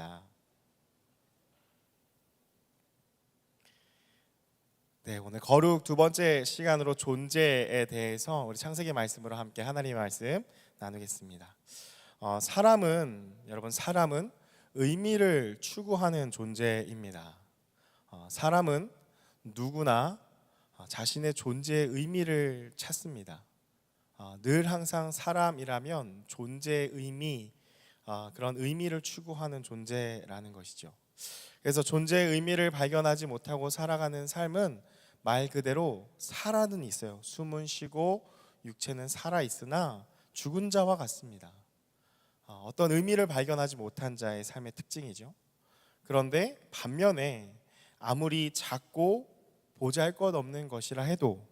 하겠습니다. 네, 오늘 거룩 두 번째 시간으로 존재에 대해서 우리 창세기 말씀으로 함께 하나님의 말씀 나누겠습니다. 여러분 사람은 의미를 추구하는 존재입니다. 사람은 누구나 자신의 존재의 의미를 찾습니다. 늘 항상 사람이라면 존재의 의미, 그런 의미를 추구하는 존재라는 것이죠. 그래서 존재의 의미를 발견하지 못하고 살아가는 삶은 말 그대로 살아는 있어요. 숨은 쉬고 육체는 살아 있으나 죽은 자와 같습니다. 어떤 의미를 발견하지 못한 자의 삶의 특징이죠. 그런데 반면에 아무리 작고 보잘것없는 것이라 해도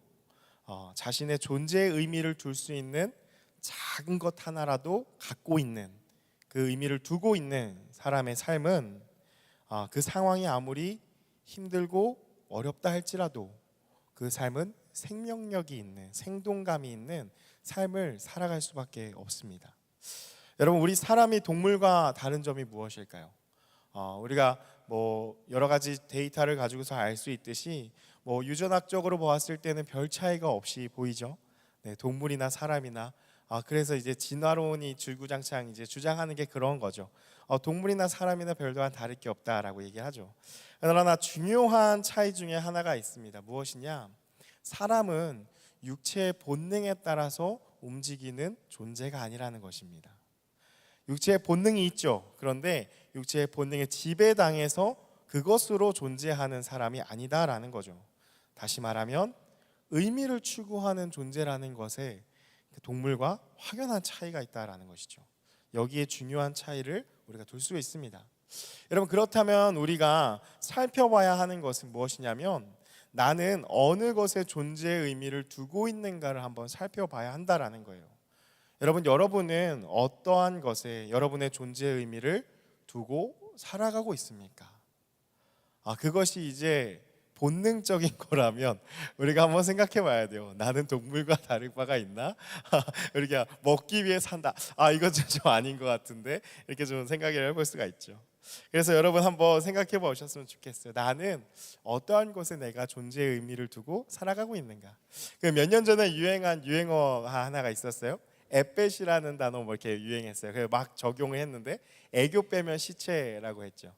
자신의 존재의 의미를 둘 수 있는 작은 것 하나라도 갖고 있는, 그 의미를 두고 있는 사람의 삶은 그 상황이 아무리 힘들고 어렵다 할지라도 그 삶은 생명력이 있는, 생동감이 있는 삶을 살아갈 수밖에 없습니다. 여러분, 우리 사람이 동물과 다른 점이 무엇일까요? 우리가 여러 가지 데이터를 가지고서 알 수 있듯이 유전학적으로 보았을 때는 별 차이가 없이 보이죠. 네, 동물이나 사람이나. 그래서 이제 진화론이 주구장창 이제 주장하는 게 그런 거죠. 동물이나 사람이나 별다른 다를 게 없다라고 얘기하죠. 그러나 중요한 차이 중에 하나가 있습니다. 무엇이냐? 사람은 육체의 본능에 따라서 움직이는 존재가 아니라는 것입니다. 육체의 본능이 있죠. 그런데 육체의 본능에 지배당해서 그것으로 존재하는 사람이 아니다라는 거죠. 다시 말하면 의미를 추구하는 존재라는 것에 동물과 확연한 차이가 있다라는 것이죠. 여기에 중요한 차이를 우리가 둘 수 있습니다. 여러분, 그렇다면 우리가 살펴봐야 하는 것은 무엇이냐면 나는 어느 것에 존재의 의미를 두고 있는가를 한번 살펴봐야 한다라는 거예요. 여러분은 어떠한 것에 여러분의 존재의 의미를 두고 살아가고 있습니까? 그것이 이제 본능적인 거라면 우리가 한번 생각해 봐야 돼요. 나는 동물과 다를 바가 있나? 우리가 먹기 위해 산다. 이건 좀 아닌 것 같은데, 이렇게 좀 생각을 해볼 수가 있죠. 그래서 여러분 한번 생각해 보셨으면 좋겠어요. 나는 어떠한 곳에 내가 존재의 의미를 두고 살아가고 있는가? 몇 년 전에 유행한 유행어 하나가 있었어요. 앳뱃이라는 단어 이렇게 유행했어요. 그래서 막 적용을 했는데 애교 빼면 시체라고 했죠.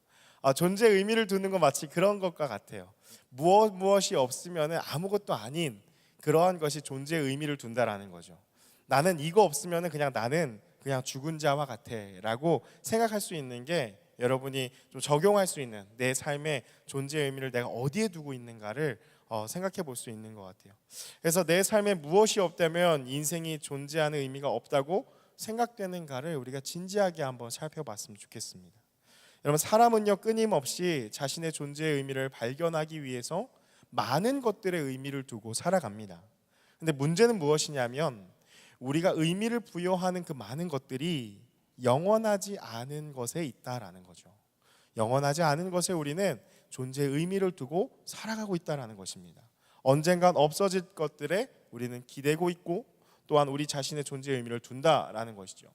존재의 의미를 두는 건 마치 그런 것과 같아요. 무엇이 없으면 아무것도 아닌 그러한 것이 존재의 의미를 둔다라는 거죠. 나는 이거 없으면 나는 그냥 죽은 자와 같아라고 생각할 수 있는 게 여러분이 좀 적용할 수 있는 내 삶의 존재의 의미를 내가 어디에 두고 있는가를 생각해 볼 수 있는 것 같아요. 그래서 내 삶에 무엇이 없다면 인생이 존재하는 의미가 없다고 생각되는가를 우리가 진지하게 한번 살펴봤으면 좋겠습니다. 여러분, 사람은요 끊임없이 자신의 존재의 의미를 발견하기 위해서 많은 것들의 의미를 두고 살아갑니다. 근데 문제는 무엇이냐면 우리가 의미를 부여하는 그 많은 것들이 영원하지 않은 것에 있다라는 거죠. 영원하지 않은 것에 우리는 존재의 의미를 두고 살아가고 있다라는 것입니다. 언젠간 없어질 것들에 우리는 기대고 있고 또한 우리 자신의 존재의 의미를 둔다라는 것이죠.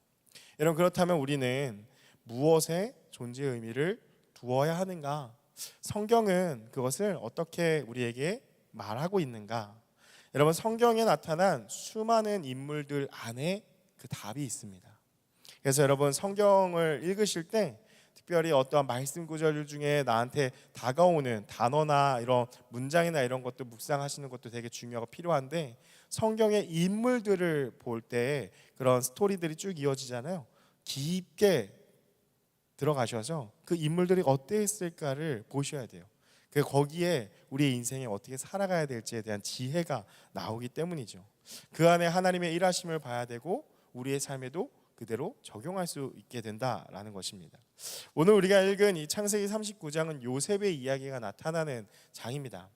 여러분, 그렇다면 우리는 무엇에 존재의 의미를 두어야 하는가? 성경은 그것을 어떻게 우리에게 말하고 있는가? 여러분, 성경에 나타난 수많은 인물들 안에 그 답이 있습니다. 그래서 여러분, 성경을 읽으실 때 특별히 어떠한 말씀 구절 중에 나한테 다가오는 단어나 이런 문장이나 이런 것도 묵상하시는 것도 되게 중요하고 필요한데, 성경의 인물들을 볼 때 그런 스토리들이 쭉 이어지잖아요. 깊게 들어가셔서 그 인물들이 어땠을까를 보셔야 돼요. 거기에 우리의 인생에 어떻게 살아가야 될지에 대한 지혜가 나오기 때문이죠. 그 안에 하나님의 일하심을 봐야 되고 우리의 삶에도 그대로 적용할 수 있게 된다라는 것입니다. 오늘 우리가 읽은 이 창세기 39장은 요셉의 이야기가 나타나는 장입니다.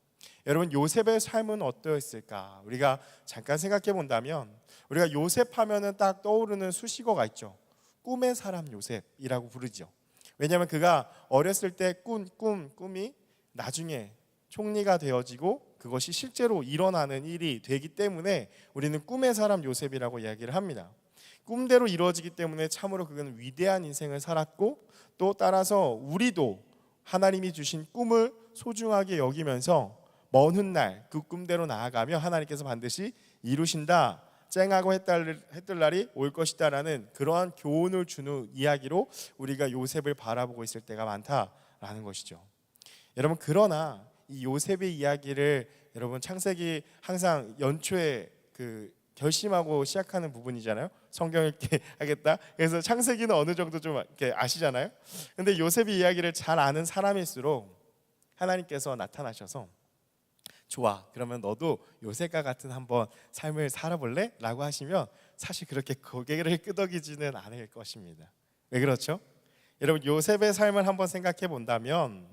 여러분, 요셉의 삶은 어떠했을까? 우리가 잠깐 생각해 본다면 우리가 요셉 하면은 딱 떠오르는 수식어가 있죠. 꿈의 사람 요셉이라고 부르죠. 왜냐하면 그가 어렸을 때 꿈이 나중에 총리가 되어지고 그것이 실제로 일어나는 일이 되기 때문에 우리는 꿈의 사람 요셉이라고 이야기를 합니다. 꿈대로 이루어지기 때문에 참으로 그는 위대한 인생을 살았고, 또 따라서 우리도 하나님이 주신 꿈을 소중하게 여기면서 먼 훗날 그 꿈대로 나아가며 하나님께서 반드시 이루신다, 쨍하고 해뜰 날이 올 것이다 라는 그러한 교훈을 주는 이야기로 우리가 요셉을 바라보고 있을 때가 많다라는 것이죠. 여러분, 그러나 이 요셉의 이야기를 여러분 창세기 항상 연초에 결심하고 시작하는 부분이잖아요. 성경 읽기 하겠다. 그래서 창세기는 어느 정도 좀 이렇게 아시잖아요. 근데 요셉의 이야기를 잘 아는 사람일수록 하나님께서 나타나셔서 좋아, 그러면 너도 요셉과 같은 한번 삶을 살아볼래? 라고 하시면 사실 그렇게 고개를 끄덕이지는 않을 것입니다. 왜 그렇죠? 여러분, 요셉의 삶을 한번 생각해 본다면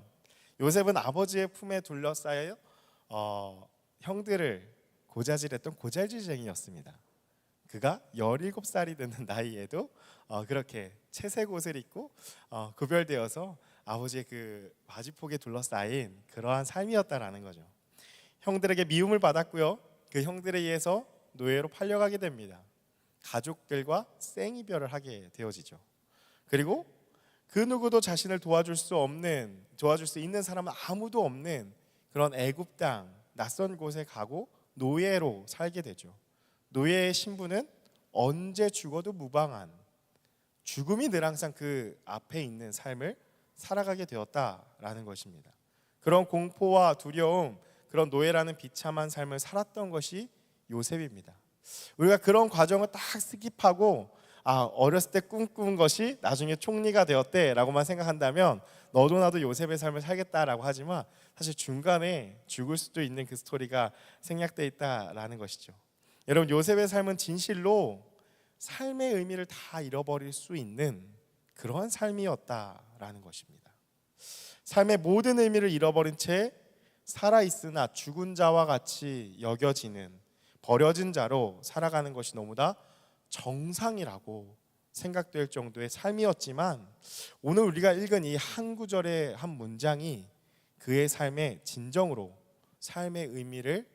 요셉은 아버지의 품에 둘러싸여 형들을 고자질했던 고잘질쟁이였습니다. 그가 17살이 되는 나이에도 그렇게 채색 옷을 입고 구별되어서 아버지의 그 바지폭에 둘러싸인 그러한 삶이었다라는 거죠. 형들에게 미움을 받았고요. 그 형들에 의해서 노예로 팔려가게 됩니다. 가족들과 생이별을 하게 되어지죠. 그리고 그 누구도 자신을 도와줄 수 있는 사람은 아무도 없는 그런 애굽 땅, 낯선 곳에 가고 노예로 살게 되죠. 노예의 신분은 언제 죽어도 무방한, 죽음이 늘 항상 그 앞에 있는 삶을 살아가게 되었다라는 것입니다. 그런 공포와 두려움, 그런 노예라는 비참한 삶을 살았던 것이 요셉입니다. 우리가 그런 과정을 딱 스킵하고 어렸을 때 꿈꾼 것이 나중에 총리가 되었대 라고만 생각한다면 너도 나도 요셉의 삶을 살겠다라고 하지만 사실 중간에 죽을 수도 있는 그 스토리가 생략되어 있다라는 것이죠. 여러분, 요셉의 삶은 진실로 삶의 의미를 다 잃어버릴 수 있는 그러한 삶이었다라는 것입니다. 삶의 모든 의미를 잃어버린 채 살아있으나 죽은 자와 같이 여겨지는 버려진 자로 살아가는 것이 너무나 정상이라고 생각될 정도의 삶이었지만, 오늘 우리가 읽은 이 한 구절의 한 문장이 그의 삶에 진정으로 삶의 의미를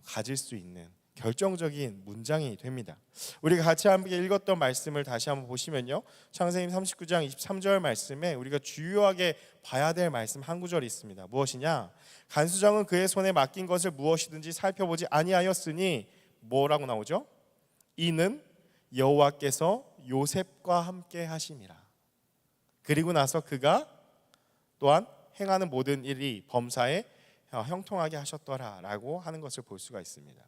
가질 수 있는 결정적인 문장이 됩니다. 우리가 같이 함께 읽었던 말씀을 다시 한번 보시면요, 창세기 39장 23절 말씀에 우리가 주요하게 봐야 될 말씀 한 구절이 있습니다. 무엇이냐? 간수장은 그의 손에 맡긴 것을 무엇이든지 살펴보지 아니하였으니, 뭐라고 나오죠? 이는 여호와께서 요셉과 함께 하심이라. 그리고 나서 그가 또한 행하는 모든 일이 범사에 형통하게 하셨더라라고 하는 것을 볼 수가 있습니다.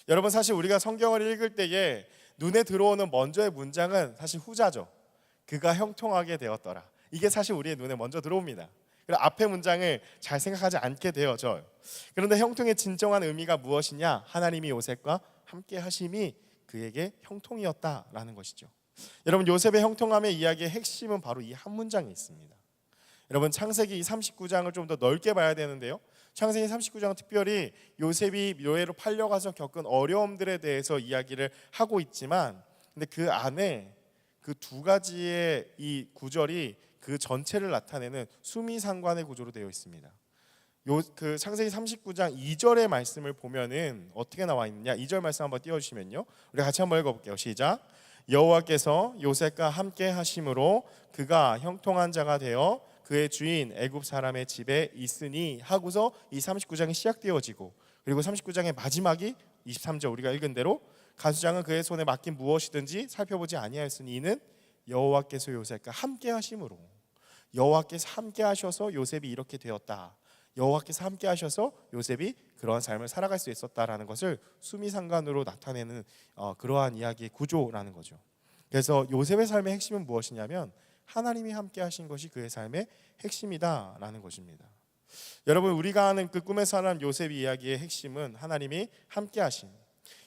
여러분, 사실 우리가 성경을 읽을 때에 눈에 들어오는 먼저의 문장은 사실 후자죠. 그가 형통하게 되었더라. 이게 사실 우리의 눈에 먼저 들어옵니다. 그리고 앞의 문장을 잘 생각하지 않게 되어져요. 그런데 형통의 진정한 의미가 무엇이냐? 하나님이 요셉과 함께 하심이 그에게 형통이었다라는 것이죠. 여러분, 요셉의 형통함의 이야기의 핵심은 바로 이 한 문장에 있습니다. 여러분, 창세기 39장을 좀 더 넓게 봐야 되는데요, 창세기 39장은 특별히 요셉이 노예로 팔려가서 겪은 어려움들에 대해서 이야기를 하고 있지만, 근데 그 안에 그 두 가지의 이 구절이 그 전체를 나타내는 수미상관의 구조로 되어 있습니다. 그 창세기 39장 2절의 말씀을 보면은 어떻게 나와 있느냐? 2절 말씀 한번 띄워주시면요, 우리 같이 한번 읽어볼게요. 시작. 여호와께서 요셉과 함께 하심으로 그가 형통한 자가 되어 그의 주인 애굽 사람의 집에 있으니 하고서 이 39장이 시작되어지고, 그리고 39장의 마지막이 23절 우리가 읽은 대로 간수장은 그의 손에 맡긴 무엇이든지 살펴보지 아니하였으니 이는 여호와께서 요셉과 함께 하심으로, 여호와께서 함께 하셔서 요셉이 이렇게 되었다, 여호와께서 함께 하셔서 요셉이 그러한 삶을 살아갈 수 있었다라는 것을 수미상관으로 나타내는 그러한 이야기의 구조라는 거죠. 그래서 요셉의 삶의 핵심은 무엇이냐면 하나님이 함께 하신 것이 그의 삶의 핵심이다라는 것입니다. 여러분, 우리가 아는 그 꿈의 사람 요셉 이야기의 핵심은 하나님이 함께 하심,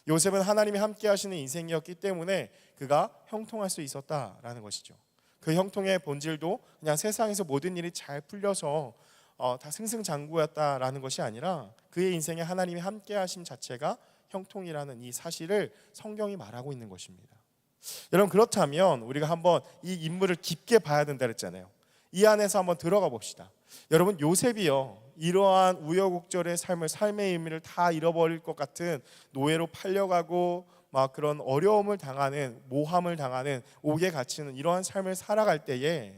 요셉은 하나님이 함께 하시는 인생이었기 때문에 그가 형통할 수 있었다라는 것이죠. 그 형통의 본질도 그냥 세상에서 모든 일이 잘 풀려서 다 승승장구였다라는 것이 아니라 그의 인생에 하나님이 함께 하심 자체가 형통이라는 이 사실을 성경이 말하고 있는 것입니다. 여러분, 그렇다면 우리가 한번 이 인물을 깊게 봐야 된다 그랬잖아요. 이 안에서 한번 들어가 봅시다. 여러분, 요셉이요, 이러한 우여곡절의 삶의 의미를 다 잃어버릴 것 같은 노예로 팔려가고 막 그런 어려움을 당하는, 모함을 당하는, 옥에 갇히는 이러한 삶을 살아갈 때에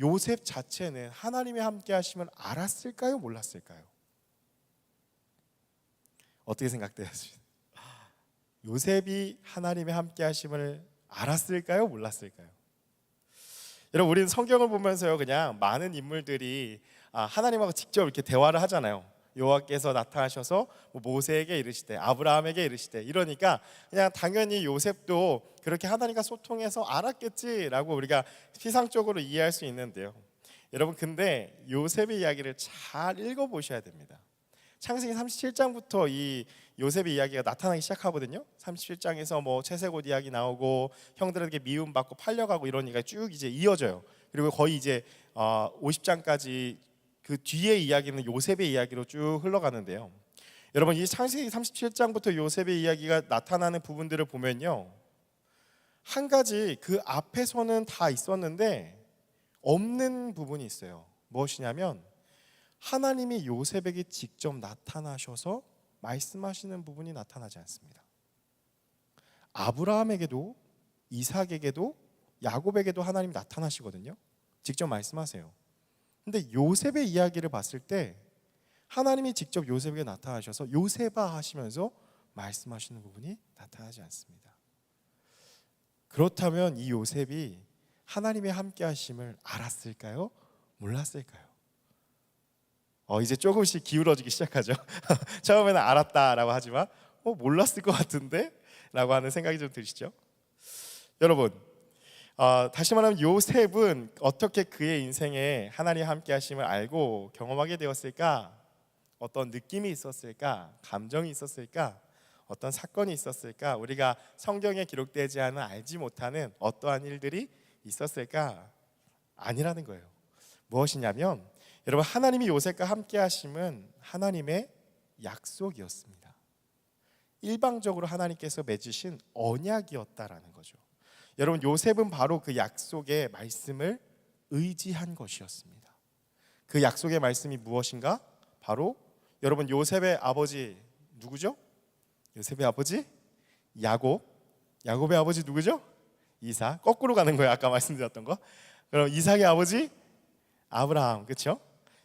요셉 자체는 하나님의 함께 하심을 알았을까요? 몰랐을까요? 어떻게 생각돼요? 요셉이 하나님의 함께 하심을 알았을까요? 몰랐을까요? 여러분, 우리는 성경을 보면서요, 그냥 많은 인물들이 하나님하고 직접 이렇게 대화를 하잖아요. 여호와께서 나타나셔서 모세에게 이르시되, 아브라함에게 이르시되, 이러니까 그냥 당연히 요셉도 그렇게 하나님과 소통해서 알았겠지라고 우리가 피상적으로 이해할 수 있는데요. 여러분, 근데 요셉의 이야기를 잘 읽어보셔야 됩니다. 창세기 37장부터 이 요셉의 이야기가 나타나기 시작하거든요. 37장에서 뭐 채색옷 이야기 나오고 형들에게 미움받고 팔려가고 이러니까 쭉 이제 이어져요. 그리고 거의 이제 50장까지 그 뒤의 이야기는 요셉의 이야기로 쭉 흘러가는데요. 여러분, 이 창세기 37장부터 요셉의 이야기가 나타나는 부분들을 보면요, 한 가지 그 앞에서는 다 있었는데 없는 부분이 있어요. 무엇이냐면 하나님이 요셉에게 직접 나타나셔서 말씀하시는 부분이 나타나지 않습니다. 아브라함에게도 이삭에게도 야곱에게도 하나님이 나타나시거든요. 직접 말씀하세요. 근데 요셉의 이야기를 봤을 때 하나님이 직접 요셉에게 나타나셔서 요셉아 하시면서 말씀하시는 부분이 나타나지 않습니다. 그렇다면 이 요셉이 하나님의 함께 하심을 알았을까요? 몰랐을까요? 이제 조금씩 기울어지기 시작하죠. 처음에는 알았다라고 하지만 몰랐을 것 같은데? 라고 하는 생각이 좀 드시죠? 여러분, 다시 말하면 요셉은 어떻게 그의 인생에 하나님 함께 하심을 알고 경험하게 되었을까? 어떤 느낌이 있었을까? 감정이 있었을까? 어떤 사건이 있었을까? 우리가 성경에 기록되지 않은 알지 못하는 어떠한 일들이 있었을까? 아니라는 거예요. 무엇이냐면 여러분, 하나님이 요셉과 함께 하심은 하나님의 약속이었습니다. 일방적으로 하나님께서 맺으신 언약이었다라는 거죠. 여러분, 요셉은 바로 그 약속의 말씀을 의지한 것이었습니다. 그 약속의 말씀이 무엇인가? 바로 여러분, 요셉의 아버지 누구죠? 요셉의 아버지 야곱. 야곱의 아버지 누구죠? 이삭. 거꾸로 가는 거예요. 아까 말씀드렸던 거. 그럼 이삭의 아버지 아브라함. 그렇죠?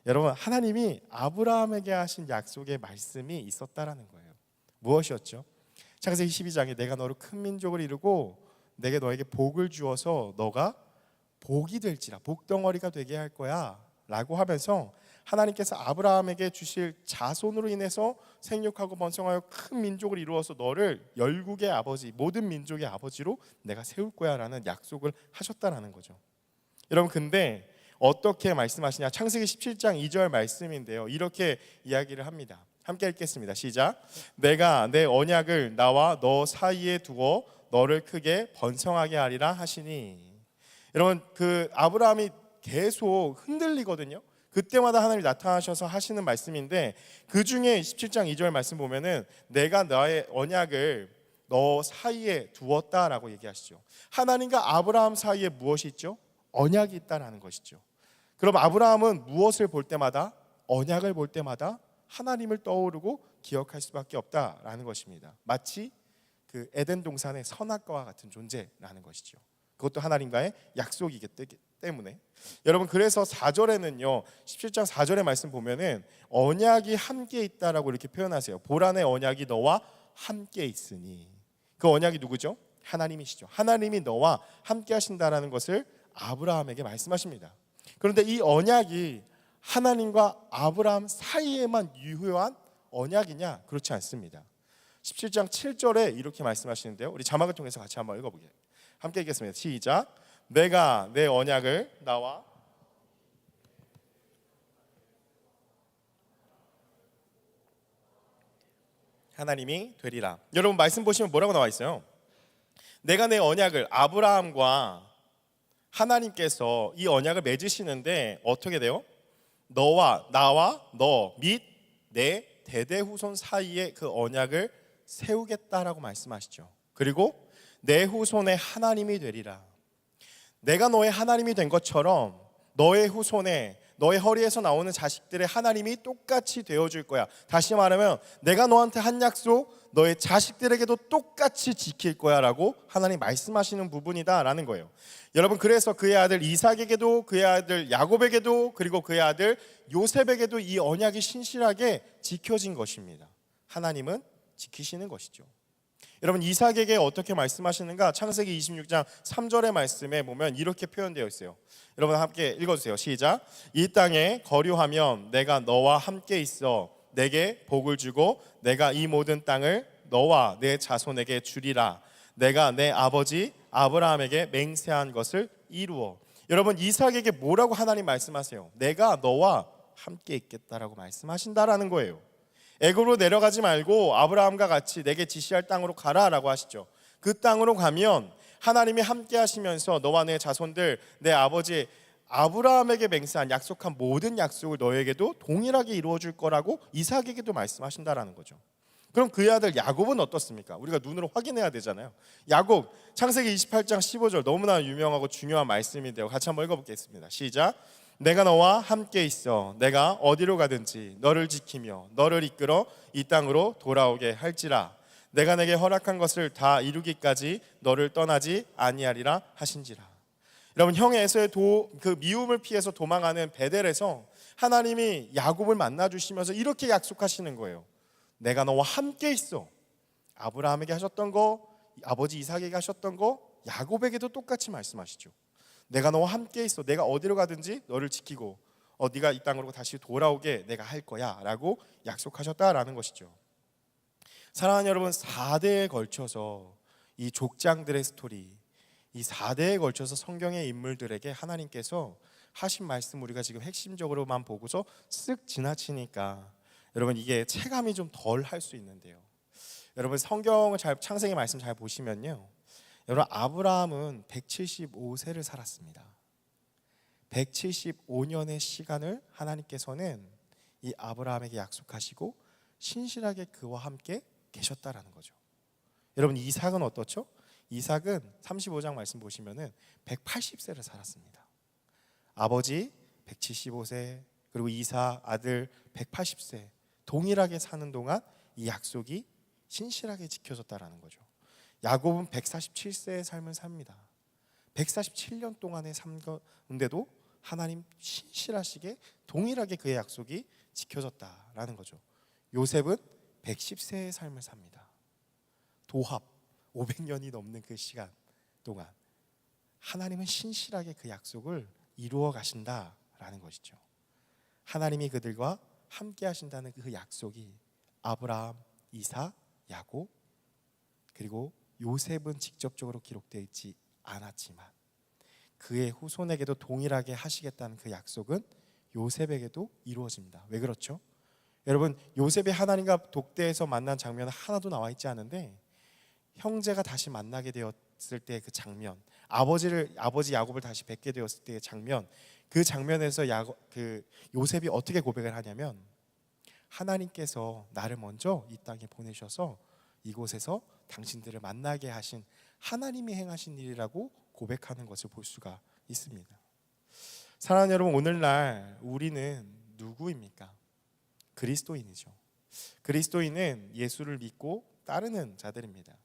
여러분, 하나님이 아브라함에게 하신 약속의 말씀이 있었다라는 거예요. 무엇이었죠? 창세기 12장에 내가 너를 큰 민족을 이루고 내게 너에게 복을 주어서 너가 복이 될지라, 복덩어리가 되게 할 거야 라고 하면서 하나님께서 아브라함에게 주실 자손으로 인해서 생육하고 번성하여 큰 민족을 이루어서 너를 열국의 아버지, 모든 민족의 아버지로 내가 세울 거야 라는 약속을 하셨다라는 거죠. 여러분, 근데 어떻게 말씀하시냐? 창세기 17장 2절 말씀인데요, 이렇게 이야기를 합니다. 함께 읽겠습니다. 시작. 내가 내 언약을 나와 너 사이에 두어 너를 크게 번성하게 하리라 하시니. 여러분, 그 아브라함이 계속 흔들리거든요. 그때마다 하나님이 나타나셔서 하시는 말씀인데, 그 중에 17장 2절 말씀 보면은 내가 나의 언약을 너 사이에 두었다라고 얘기하시죠. 하나님과 아브라함 사이에 무엇이 있죠? 언약이 있다라는 것이죠. 그럼 아브라함은 무엇을 볼 때마다, 언약을 볼 때마다 하나님을 떠오르고 기억할 수밖에 없다라는 것입니다. 마치 그 에덴 동산의 선악과와 같은 존재라는 것이죠. 그것도 하나님과의 약속이기 때문에. 여러분, 그래서 4절에는요, 17장 4절의 말씀 보면은 언약이 함께 있다라고 이렇게 표현하세요. 보라의 언약이 너와 함께 있으니. 그 언약이 누구죠? 하나님이시죠. 하나님이 너와 함께 하신다라는 것을 아브라함에게 말씀하십니다. 그런데 이 언약이 하나님과 아브라함 사이에만 유효한 언약이냐? 그렇지 않습니다. 17장 7절에 이렇게 말씀하시는데요, 우리 자막을 통해서 같이 한번 읽어보게요. 함께 읽겠습니다. 시작. 내가 내 언약을 나와 하나님이 되리라. 여러분, 말씀 보시면 뭐라고 나와 있어요? 내가 내 언약을, 아브라함과 하나님께서 이 언약을 맺으시는데 어떻게 돼요? 너와 나와 너 및 내 대대 후손 사이에 그 언약을 세우겠다라고 말씀하시죠. 그리고 내 후손의 하나님이 되리라. 내가 너의 하나님이 된 것처럼 너의 후손에 너의 허리에서 나오는 자식들의 하나님이 똑같이 되어줄 거야. 다시 말하면 내가 너한테 한 약속 너의 자식들에게도 똑같이 지킬 거야 라고 하나님 말씀하시는 부분이다라는 거예요. 여러분, 그래서 그의 아들 이삭에게도, 그의 아들 야곱에게도, 그리고 그의 아들 요셉에게도 이 언약이 신실하게 지켜진 것입니다. 하나님은 지키시는 것이죠. 여러분, 이삭에게 어떻게 말씀하시는가? 창세기 26장 3절의 말씀에 보면 이렇게 표현되어 있어요. 여러분 함께 읽어주세요. 시작. 이 땅에 거류하면 내가 너와 함께 있어 내게 복을 주고 내가 이 모든 땅을 너와 내 자손에게 주리라. 내가 내 아버지 아브라함에게 맹세한 것을 이루어. 여러분, 이삭에게 뭐라고 하나님 말씀하세요? 내가 너와 함께 있겠다라고 말씀하신다라는 거예요. 애굽으로 내려가지 말고 아브라함과 같이 내게 지시할 땅으로 가라라고 하시죠. 그 땅으로 가면 하나님이 함께 하시면서 너와 내 자손들, 내 아버지 아브라함에게 맹세한 약속한 모든 약속을 너에게도 동일하게 이루어 줄 거라고 이삭에게도 말씀하신다라는 거죠. 그럼 그의 아들 야곱은 어떻습니까? 우리가 눈으로 확인해야 되잖아요. 야곱, 창세기 28장 15절 너무나 유명하고 중요한 말씀인데요. 같이 한번 읽어보겠습니다. 시작. 내가 너와 함께 있어 내가 어디로 가든지 너를 지키며 너를 이끌어 이 땅으로 돌아오게 할지라. 내가 내게 허락한 것을 다 이루기까지 너를 떠나지 아니하리라 하신지라. 여러분, 형 에서의 그 미움을 피해서 도망하는 베델에서 하나님이 야곱을 만나주시면서 이렇게 약속하시는 거예요. 내가 너와 함께 있어. 아브라함에게 하셨던 거, 아버지 이삭에게 하셨던 거 야곱에게도 똑같이 말씀하시죠. 내가 너와 함께 있어. 내가 어디로 가든지 너를 지키고 네가 이 땅으로 다시 돌아오게 내가 할 거야 라고 약속하셨다라는 것이죠. 사랑하는 여러분, 4대에 걸쳐서 이 족장들의 스토리, 이 4대에 걸쳐서 성경의 인물들에게 하나님께서 하신 말씀 우리가 지금 핵심적으로만 보고서 쓱 지나치니까 여러분 이게 체감이 좀 덜 할 수 있는데요. 여러분, 성경을 창세기 말씀 잘 보시면요, 여러분 아브라함은 175세를 살았습니다. 175년의 시간을 하나님께서는 이 아브라함에게 약속하시고 신실하게 그와 함께 계셨다라는 거죠. 여러분, 이삭은 어떻죠? 이삭은 35장 말씀 보시면은 180세를 살았습니다. 아버지 175세, 그리고 이삭 아들 180세 동일하게 사는 동안 이 약속이 신실하게 지켜졌다라는 거죠. 야곱은 147세의 삶을 삽니다. 147년 동안의 삶 가운데도 하나님 신실하시게 동일하게 그의 약속이 지켜졌다라는 거죠. 요셉은 110세의 삶을 삽니다. 도합 500년이 넘는 그 시간 동안 하나님은 신실하게 그 약속을 이루어 가신다라는 것이죠. 하나님이 그들과 함께 하신다는 그 약속이 아브라함, 이삭, 야곱, 그리고 요셉은 직접적으로 기록되어 있지 않았지만 그의 후손에게도 동일하게 하시겠다는 그 약속은 요셉에게도 이루어집니다. 왜 그렇죠? 여러분, 요셉이 하나님과 독대에서 만난 장면은 하나도 나와 있지 않은데 형제가 다시 만나게 되었을 때 그 장면, 아버지 야곱을 다시 뵙게 되었을 때의 장면, 그 장면에서 요셉이 어떻게 고백을 하냐면 하나님께서 나를 먼저 이 땅에 보내셔서 이곳에서 당신들을 만나게 하신 하나님이 행하신 일이라고 고백하는 것을 볼 수가 있습니다. 사랑하는 여러분, 오늘날 우리는 누구입니까? 그리스도인이죠. 그리스도인은 예수를 믿고 따르는 자들입니다.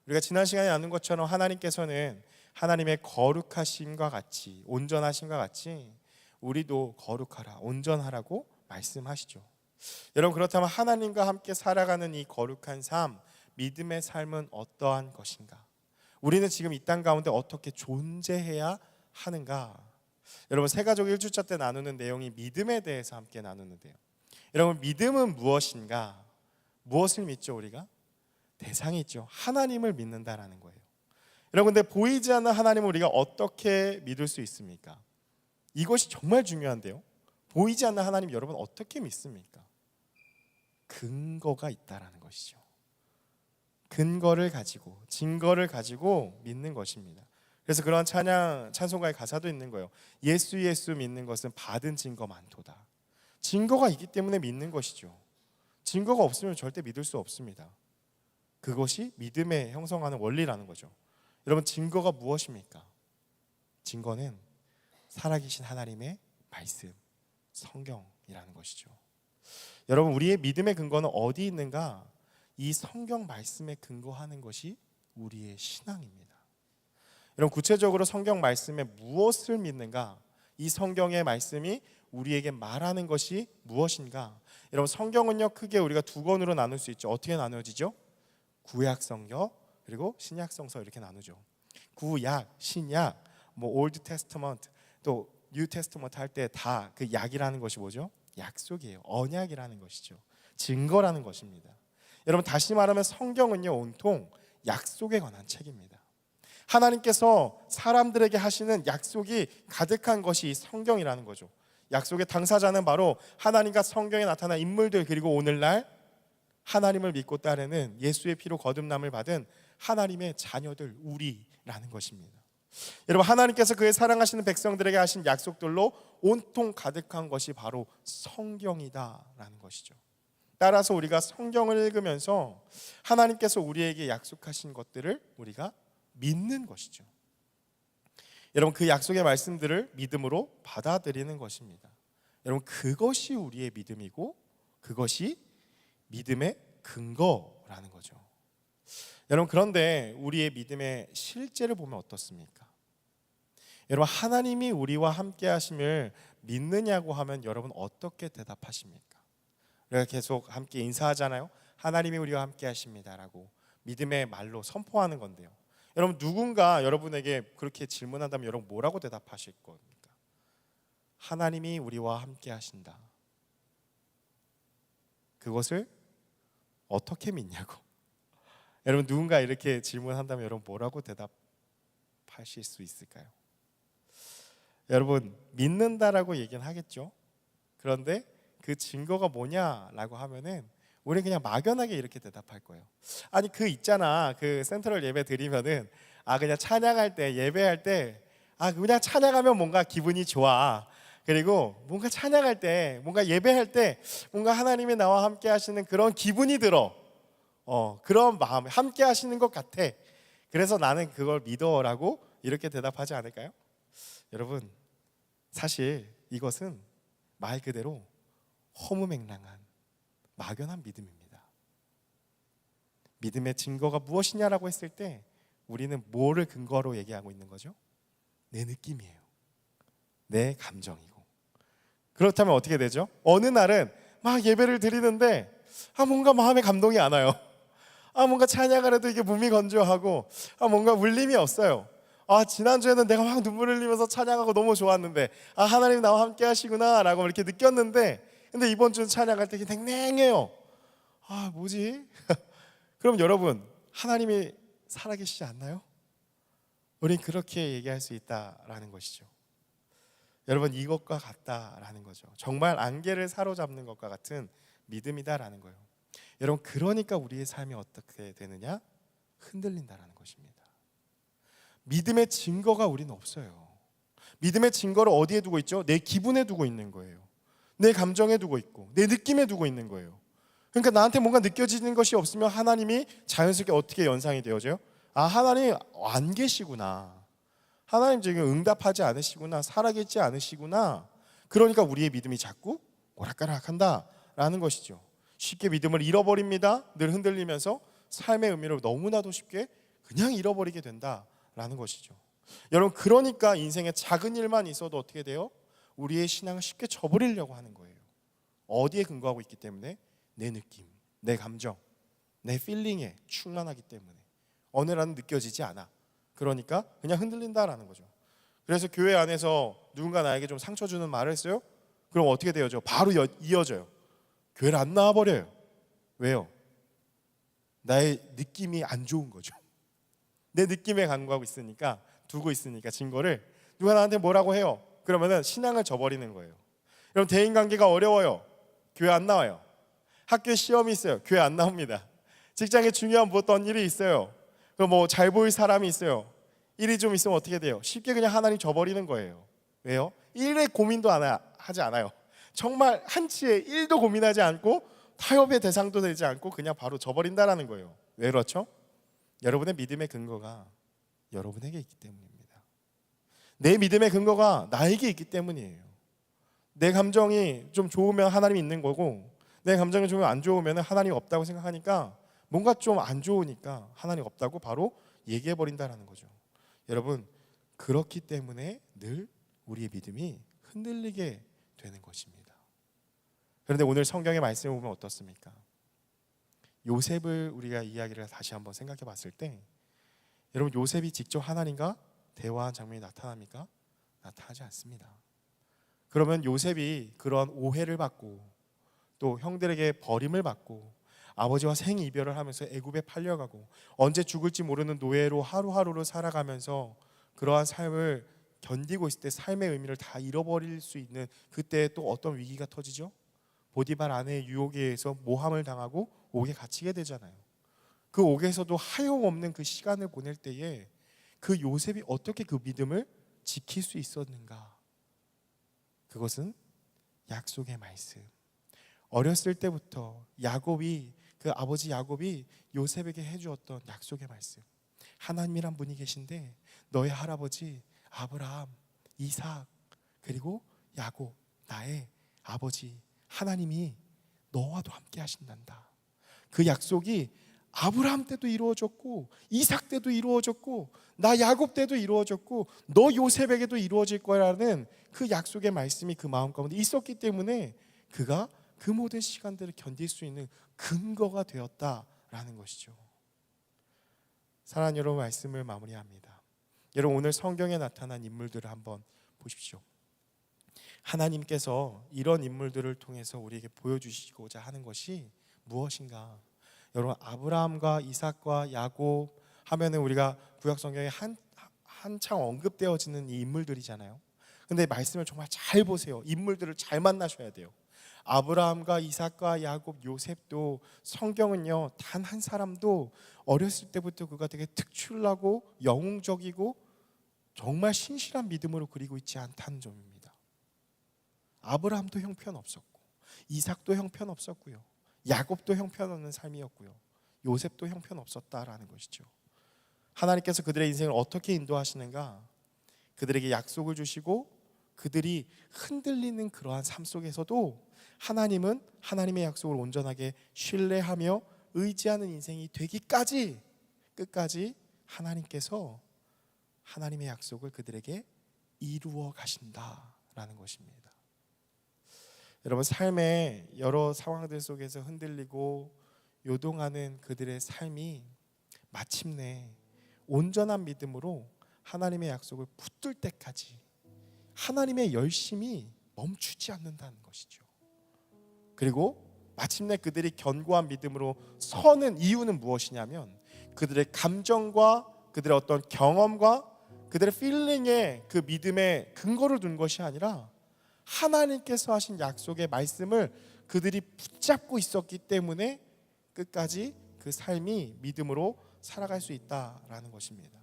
우리가 지난 시간에 나눈 것처럼 하나님께서는 하나님의 거룩하심과 같이, 온전하심과 같이 우리도 거룩하라, 온전하라고 말씀하시죠. 여러분, 그렇다면 하나님과 함께 살아가는 이 거룩한 삶, 믿음의 삶은 어떠한 것인가? 우리는 지금 이 땅 가운데 어떻게 존재해야 하는가? 여러분, 새가족 1주차 때 나누는 내용이 믿음에 대해서 함께 나누는데요. 여러분, 믿음은 무엇인가? 무엇을 믿죠 우리가? 대상이 있죠. 하나님을 믿는다라는 거예요. 여러분, 근데 보이지 않는 하나님을 우리가 어떻게 믿을 수 있습니까? 이것이 정말 중요한데요. 보이지 않는 하나님 여러분 어떻게 믿습니까? 근거가 있다라는 것이죠. 근거를 가지고, 증거를 가지고 믿는 것입니다. 그래서 그런 찬송가의 가사도 있는 거예요. 예수 믿는 것은 받은 증거 많도다. 증거가 있기 때문에 믿는 것이죠. 증거가 없으면 절대 믿을 수 없습니다. 그것이 믿음에 형성하는 원리라는 거죠. 여러분, 증거가 무엇입니까? 증거는 살아계신 하나님의 말씀, 성경이라는 것이죠. 여러분, 우리의 믿음의 근거는 어디 있는가? 이 성경 말씀에 근거하는 것이 우리의 신앙입니다. 여러분, 구체적으로 성경 말씀에 무엇을 믿는가? 이 성경의 말씀이 우리에게 말하는 것이 무엇인가? 여러분, 성경은요 크게 우리가 두 권으로 나눌 수 있죠. 어떻게 나누어지죠? 구약 성경 그리고 신약 성서 이렇게 나누죠. 구약, 신약, 올드 테스터먼트 또 뉴 테스터먼트 할 때 다 그 약이라는 것이 뭐죠? 약속이에요. 언약이라는 것이죠. 증거라는 것입니다. 여러분, 다시 말하면 성경은요 온통 약속에 관한 책입니다. 하나님께서 사람들에게 하시는 약속이 가득한 것이 성경이라는 거죠. 약속의 당사자는 바로 하나님과 성경에 나타난 인물들, 그리고 오늘날 하나님을 믿고 따르는 예수의 피로 거듭남을 받은 하나님의 자녀들, 우리라는 것입니다. 여러분, 하나님께서 그의 사랑하시는 백성들에게 하신 약속들로 온통 가득한 것이 바로 성경이다라는 것이죠. 따라서 우리가 성경을 읽으면서 하나님께서 우리에게 약속하신 것들을 우리가 믿는 것이죠. 여러분, 그 약속의 말씀들을 믿음으로 받아들이는 것입니다. 여러분, 그것이 우리의 믿음이고 그것이 믿음의 근거라는 거죠. 여러분, 그런데 우리의 믿음의 실제를 보면 어떻습니까? 여러분, 하나님이 우리와 함께 하심을 믿느냐고 하면 여러분 어떻게 대답하십니까? 우리가 계속 함께 인사하잖아요. 하나님이 우리와 함께 하십니다라고 믿음의 말로 선포하는 건데요. 여러분, 누군가 여러분에게 그렇게 질문한다면 여러분 뭐라고 대답하실 겁니까? 하나님이 우리와 함께 하신다. 그것을 어떻게 믿냐고. 여러분, 누군가 이렇게 질문한다면 여러분 뭐라고 대답하실 수 있을까요? 여러분, 믿는다라고 얘기는 하겠죠. 그런데 그 증거가 뭐냐라고 하면은 우리 그냥 막연하게 이렇게 대답할 거예요. 아니, 그 있잖아, 그 센트럴 예배 드리면은 그냥 찬양할 때, 예배할 때 그냥 찬양하면 뭔가 기분이 좋아. 그리고 뭔가 찬양할 때, 뭔가 예배할 때 뭔가 하나님이 나와 함께 하시는 그런 기분이 들어. 그런 마음, 함께 하시는 것 같아. 그래서 나는 그걸 믿어라고 이렇게 대답하지 않을까요? 여러분, 사실 이것은 말 그대로 허무맹랑한 막연한 믿음입니다. 믿음의 증거가 무엇이냐라고 했을 때 우리는 뭐를 근거로 얘기하고 있는 거죠? 내 느낌이에요. 내 감정이고. 그렇다면 어떻게 되죠? 어느 날은 막 예배를 드리는데 뭔가 마음에 감동이 안 와요. 뭔가 찬양을 해도 이게 몸이 건조하고 뭔가 울림이 없어요. 지난주에는 내가 막 눈물 흘리면서 찬양하고 너무 좋았는데 하나님 나와 함께 하시구나 라고 이렇게 느꼈는데, 근데 이번 주는 찬양할 때 냉랭해요. 뭐지? 그럼 여러분, 하나님이 살아계시지 않나요? 우린 그렇게 얘기할 수 있다라는 것이죠. 여러분, 이것과 같다라는 거죠. 정말 안개를 사로잡는 것과 같은 믿음이다라는 거예요. 여러분, 그러니까 우리의 삶이 어떻게 되느냐? 흔들린다라는 것입니다. 믿음의 증거가 우리는 없어요. 믿음의 증거를 어디에 두고 있죠? 내 기분에 두고 있는 거예요. 내 감정에 두고 있고 내 느낌에 두고 있는 거예요. 그러니까 나한테 뭔가 느껴지는 것이 없으면 하나님이 자연스럽게 어떻게 연상이 되어져요? 하나님 안 계시구나. 하나님 지금 응답하지 않으시구나. 살아계시지 않으시구나. 그러니까 우리의 믿음이 자꾸 오락가락한다라는 것이죠. 쉽게 믿음을 잃어버립니다. 늘 흔들리면서 삶의 의미를 너무나도 쉽게 그냥 잃어버리게 된다라는 것이죠. 여러분, 그러니까 인생에 작은 일만 있어도 어떻게 돼요? 우리의 신앙을 쉽게 저버리려고 하는 거예요. 어디에 근거하고 있기 때문에? 내 느낌, 내 감정, 내 필링에 충만하기 때문에 어느 날은 느껴지지 않아. 그러니까 그냥 흔들린다라는 거죠. 그래서 교회 안에서 누군가 나에게 좀 상처 주는 말을 했어요? 그럼 어떻게 되어져? 바로 이어져요. 교회를 안 나와버려요. 왜요? 나의 느낌이 안 좋은 거죠. 내 느낌에 간구하고 있으니까, 두고 있으니까 증거를 누가 나한테 뭐라고 해요? 그러면은 신앙을 저버리는 거예요. 여러분, 대인관계가 어려워요. 교회 안 나와요. 학교에 시험이 있어요. 교회 안 나옵니다. 직장에 중요한 어떤 일이 있어요. 잘 보일 사람이 있어요. 일이 좀 있으면 어떻게 돼요? 쉽게 그냥 하나님 저버리는 거예요. 왜요? 일에 고민도 하지 않아요. 정말 한치의 일도 고민하지 않고 타협의 대상도 되지 않고 그냥 바로 저버린다라는 거예요. 왜 그렇죠? 여러분의 믿음의 근거가 여러분에게 있기 때문입니다. 내 믿음의 근거가 나에게 있기 때문이에요. 내 감정이 좀 좋으면 하나님이 있는 거고 내 감정이 좀 안 좋으면 하나님이 없다고 생각하니까 뭔가 좀 안 좋으니까 하나님 없다고 바로 얘기해 버린다라는 거죠. 여러분, 그렇기 때문에 늘 우리의 믿음이 흔들리게 되는 것입니다. 그런데 오늘 성경의 말씀을 보면 어떻습니까? 요셉을 우리가 이야기를 다시 한번 생각해 봤을 때 여러분, 요셉이 직접 하나님과 대화한 장면이 나타납니까? 나타나지 않습니다. 그러면 요셉이 그런 오해를 받고 또 형들에게 버림을 받고 아버지와 생이별을 하면서 애굽에 팔려가고 언제 죽을지 모르는 노예로 하루하루를 살아가면서 그러한 삶을 견디고 있을 때 삶의 의미를 다 잃어버릴 수 있는 그때 또 어떤 위기가 터지죠? 보디발 아내의 유혹에 의해서 모함을 당하고 옥에 갇히게 되잖아요. 그 옥에서도 하염없는 그 시간을 보낼 때에 그 요셉이 어떻게 그 믿음을 지킬 수 있었는가? 그것은 약속의 말씀. 어렸을 때부터 야곱이 그 아버지 야곱이 요셉에게 해주었던 약속의 말씀. 하나님이란 분이 계신데 너의 할아버지 아브라함, 이삭 그리고 야곱 나의 아버지 하나님이 너와도 함께 하신단다. 그 약속이 아브라함 때도 이루어졌고 이삭 때도 이루어졌고 나 야곱 때도 이루어졌고 너 요셉에게도 이루어질 거라는 그 약속의 말씀이 그 마음 가운데 있었기 때문에 그가 그 모든 시간들을 견딜 수 있는 근거가 되었다라는 것이죠. 사랑하는 여러분, 말씀을 마무리합니다. 여러분, 오늘 성경에 나타난 인물들을 한번 보십시오. 하나님께서 이런 인물들을 통해서 우리에게 보여주시고자 하는 것이 무엇인가? 여러분, 아브라함과 이삭과 야곱 하면은 우리가 구약 성경에 한창 언급되어지는 이 인물들이잖아요. 근데 말씀을 정말 잘 보세요. 인물들을 잘 만나셔야 돼요. 아브라함과 이삭과 야곱, 요셉도 성경은요 단 한 사람도 어렸을 때부터 그가 되게 특출나고 영웅적이고 정말 신실한 믿음으로 그리고 있지 않다는 점입니다. 아브라함도 형편없었고 이삭도 형편없었고요, 야곱도 형편없는 삶이었고요, 요셉도 형편없었다라는 것이죠. 하나님께서 그들의 인생을 어떻게 인도하시는가? 그들에게 약속을 주시고 그들이 흔들리는 그러한 삶 속에서도 하나님은 하나님의 약속을 온전하게 신뢰하며 의지하는 인생이 되기까지 끝까지 하나님께서 하나님의 약속을 그들에게 이루어 가신다라는 것입니다. 여러분, 삶의 여러 상황들 속에서 흔들리고 요동하는 그들의 삶이 마침내 온전한 믿음으로 하나님의 약속을 붙들 때까지 하나님의 열심이 멈추지 않는다는 것이죠. 그리고 마침내 그들이 견고한 믿음으로 서는 이유는 무엇이냐면 그들의 감정과 그들의 어떤 경험과 그들의 필링에 그 믿음의 근거를 둔 것이 아니라 하나님께서 하신 약속의 말씀을 그들이 붙잡고 있었기 때문에 끝까지 그 삶이 믿음으로 살아갈 수 있다라는 것입니다.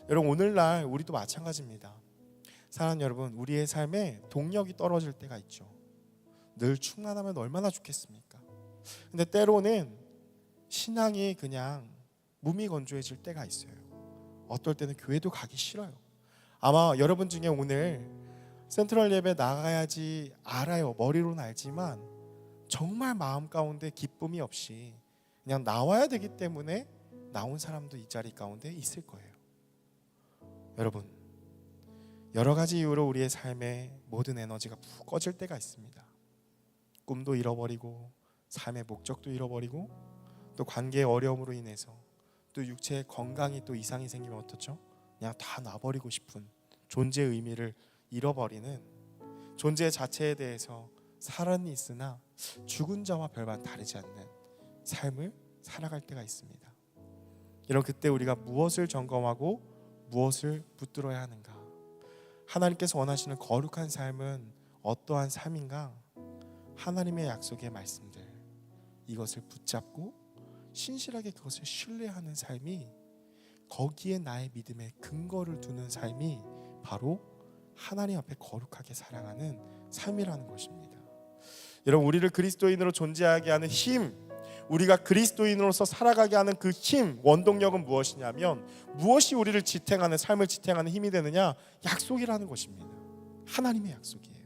여러분, 오늘날 우리도 마찬가지입니다. 사랑하는 여러분, 우리의 삶에 동력이 떨어질 때가 있죠. 늘 충만하면 얼마나 좋겠습니까? 근데 때로는 신앙이 그냥 무미건조해질 때가 있어요. 어떨 때는 교회도 가기 싫어요. 아마 여러분 중에 오늘 센트럴 예배 나가야지 알아요. 머리로는 알지만 정말 마음 가운데 기쁨이 없이 그냥 나와야 되기 때문에 나온 사람도 이 자리 가운데 있을 거예요. 여러분, 여러 가지 이유로 우리의 삶에 모든 에너지가 푹 꺼질 때가 있습니다. 꿈도 잃어버리고 삶의 목적도 잃어버리고 또 관계의 어려움으로 인해서 또 육체의 건강이 또 이상이 생기면 어떻죠? 그냥 다 놔버리고 싶은 존재의 의미를 잃어버리는 존재 자체에 대해서 살아는 있으나 죽은 자와 별반 다르지 않는 삶을 살아갈 때가 있습니다. 이런 그때 우리가 무엇을 점검하고 무엇을 붙들어야 하는가? 하나님께서 원하시는 거룩한 삶은 어떠한 삶인가? 하나님의 약속의 말씀들, 이것을 붙잡고 신실하게 그것을 신뢰하는 삶이, 거기에 나의 믿음의 근거를 두는 삶이 바로 하나님 앞에 거룩하게 살아가는 삶이라는 것입니다. 여러분, 우리를 그리스도인으로 존재하게 하는 힘, 우리가 그리스도인으로서 살아가게 하는 그 힘, 원동력은 무엇이냐면 무엇이 우리를 지탱하는, 삶을 지탱하는 힘이 되느냐? 약속이라는 것입니다. 하나님의 약속이에요.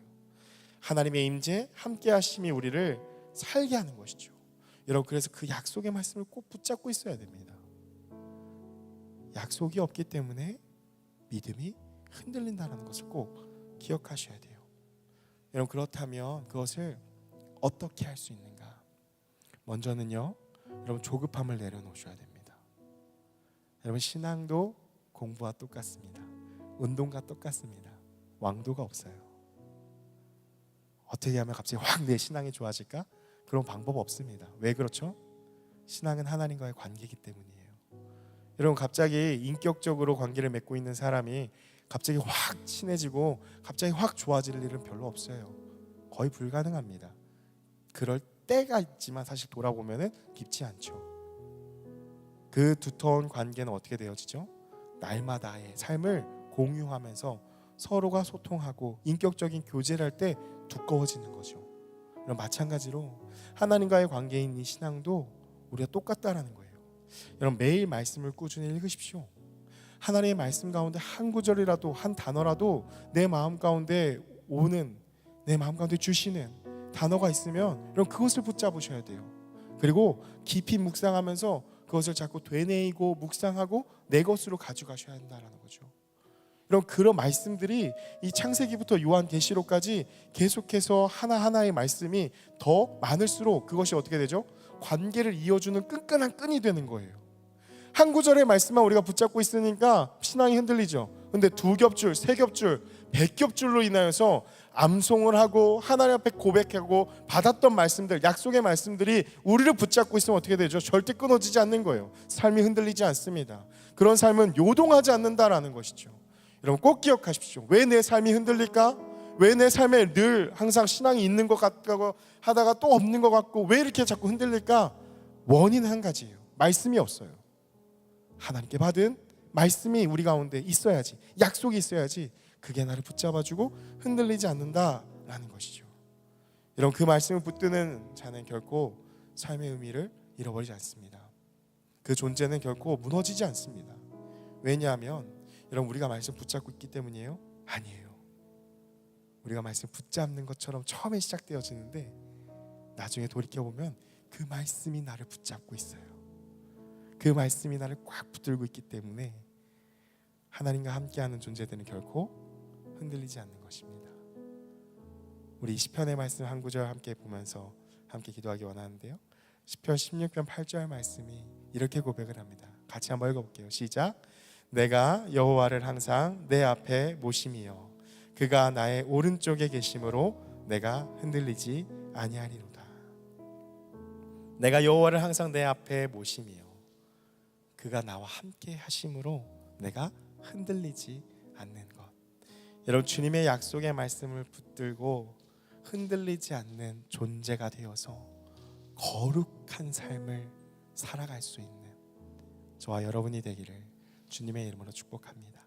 하나님의 임재, 함께 하심이 우리를 살게 하는 것이죠. 여러분, 그래서 그 약속의 말씀을 꼭 붙잡고 있어야 됩니다. 약속이 없기 때문에 믿음이 흔들린다는 것을 꼭 기억하셔야 돼요. 여러분, 그렇다면 그것을 어떻게 할 수 있는가? 먼저는요, 여러분, 조급함을 내려놓으셔야 됩니다. 여러분, 신앙도 공부와 똑같습니다. 운동과 똑같습니다. 왕도가 없어요. 어떻게 하면 갑자기 확 내 신앙이 좋아질까? 그런 방법 없습니다. 왜 그렇죠? 신앙은 하나님과의 관계이기 때문이에요. 여러분, 갑자기 인격적으로 관계를 맺고 있는 사람이 갑자기 확 친해지고 갑자기 확 좋아질 일은 별로 없어요. 거의 불가능합니다. 그럴 때가 있지만 사실 돌아보면 깊지 않죠. 그 두터운 관계는 어떻게 되어지죠? 날마다의 삶을 공유하면서 서로가 소통하고 인격적인 교제를 할 때 두꺼워지는 거죠. 마찬가지로 하나님과의 관계인 이 신앙도 우리가 똑같다라는 거예요. 여러분, 매일 말씀을 꾸준히 읽으십시오. 하나님의 말씀 가운데 한 구절이라도, 한 단어라도 내 마음 가운데 오는, 내 마음 가운데 주시는 단어가 있으면 여러분, 그것을 붙잡으셔야 돼요. 그리고 깊이 묵상하면서 그것을 자꾸 되뇌이고 묵상하고 내 것으로 가져가셔야 한다는 거죠. 여러분, 그런 말씀들이 이 창세기부터 요한계시록까지 계속해서 하나하나의 말씀이 더 많을수록 그것이 어떻게 되죠? 관계를 이어주는 끈끈한 끈이 되는 거예요. 한 구절의 말씀만 우리가 붙잡고 있으니까 신앙이 흔들리죠. 근데 두 겹줄, 세 겹줄, 100겹줄로 인하여서 암송을 하고 하나님 앞에 고백하고 받았던 말씀들, 약속의 말씀들이 우리를 붙잡고 있으면 어떻게 되죠? 절대 끊어지지 않는 거예요. 삶이 흔들리지 않습니다. 그런 삶은 요동하지 않는다라는 것이죠. 여러분, 꼭 기억하십시오. 왜 내 삶이 흔들릴까? 왜 내 삶에 늘 항상 신앙이 있는 것 같고 하다가 또 없는 것 같고 왜 이렇게 자꾸 흔들릴까? 원인은 한 가지예요. 말씀이 없어요. 하나님께 받은 말씀이 우리 가운데 있어야지, 약속이 있어야지 그게 나를 붙잡아주고 흔들리지 않는다라는 것이죠. 여러분, 그 말씀을 붙드는 자는 결코 삶의 의미를 잃어버리지 않습니다. 그 존재는 결코 무너지지 않습니다. 왜냐하면 여러분, 우리가 말씀 붙잡고 있기 때문이에요? 아니에요. 우리가 말씀 붙잡는 것처럼 처음에 시작되어지는데 나중에 돌이켜보면 그 말씀이 나를 붙잡고 있어요. 그 말씀이 나를 꽉 붙들고 있기 때문에 하나님과 함께하는 존재들은 결코 흔들리지 않는 것입니다. 우리 시편의 말씀 한 구절 함께 보면서 함께 기도하기 원하는데요. 시편 16편 8절 말씀이 이렇게 고백을 합니다. 같이 한번 읽어볼게요. 시작. 내가 여호와를 항상 내 앞에 모심이여 그가 나의 오른쪽에 계심으로 내가 흔들리지 아니하리로다. 내가 여호와를 항상 내 앞에 모심이여 그가 나와 함께 하심으로 내가 흔들리지 않는 것. 여러분, 주님의 약속의 말씀을 붙들고 흔들리지 않는 존재가 되어서 거룩한 삶을 살아갈 수 있는 저와 여러분이 되기를 주님의 이름으로 축복합니다.